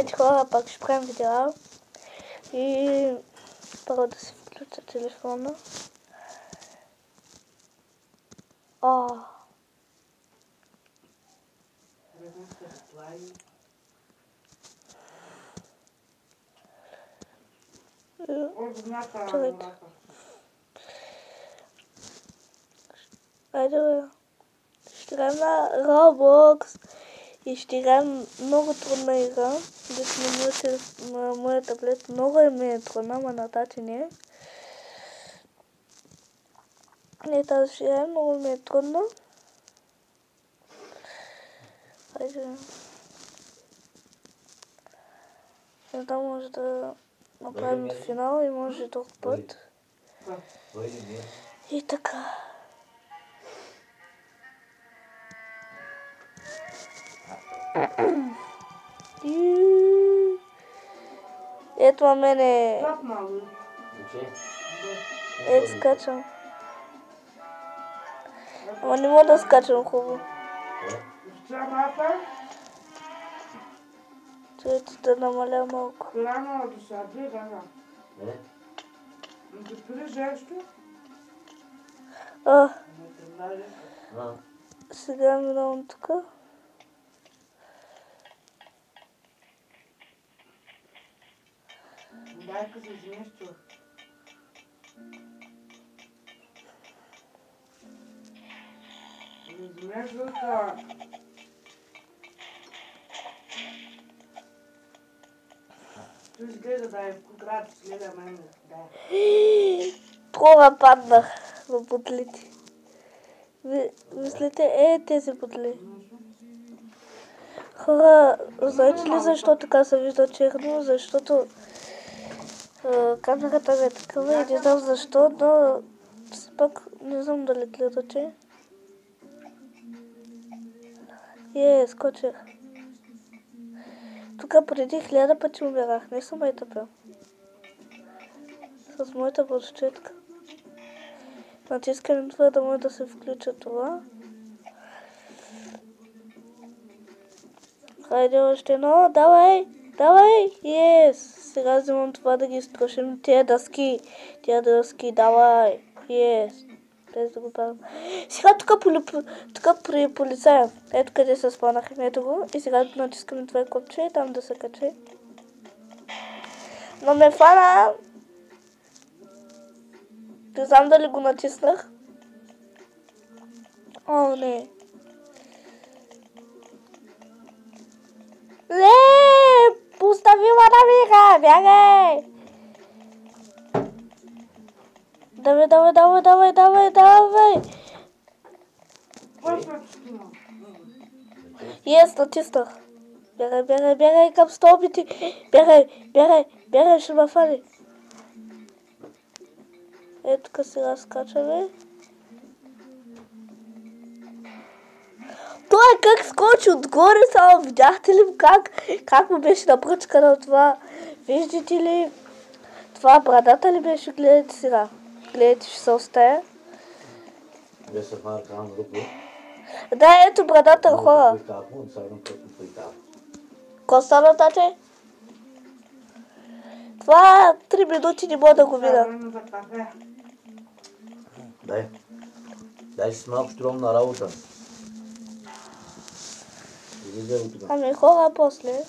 Здравейте хора, пак ще правим видео и първо да си включа телефона. Чакайте. Айде бе. Ще играем на Roblox и ще играем много трудна игра. На моя таблет много ми е трудна, ама на тати не. Не, тази ще играем, много ми е трудна. Айде. Не знам, може да направим до финал и може друг път. И така. Ето на мене. Ето скачам. Ама не мога да скачам хубаво. Чуйте да намаля малко. Сега минавам тук. Дай-ка се изместил. Изместил това. Той изгледа да е в квадрат, следа мен. Прога паднах в бутлите. Мислите, тези бутли. Хора, знаете ли защо така се вижда черно? Защото камерата ми е такава и не знам защо, но все пак не знам дали гледате. Скочих. Тук преди 1000 пъти умирах, не съм тъпя. С моята борщетка. Натискам това да може да се включа това. Хайде още едно, давай! Сега взимам това да ги изтрошим тия дъски, давай! Без да го правим. Сега тук при полицая, ето къде се спанахме, ето го, и сега натискаме това копче и там да се качи. Но ме фана! Не знам дали го натиснах. Не. Постави ма на миха, бягай! Давай! Натиснах. Бягай към столбите. Бягай, ще ме фали. Ето тук сега скачаме. Той как скочи отгоре, само видяхте ли как му беше напръчкано това? Виждате ли? Това брадата ли беше? Гледайте сега. Гледайте, ще се остая. Да, ето брадата, хора. Ко стана, тате? Това 3 минути не мога да го видя. Дай си малко щуром на работа. Ами хора после.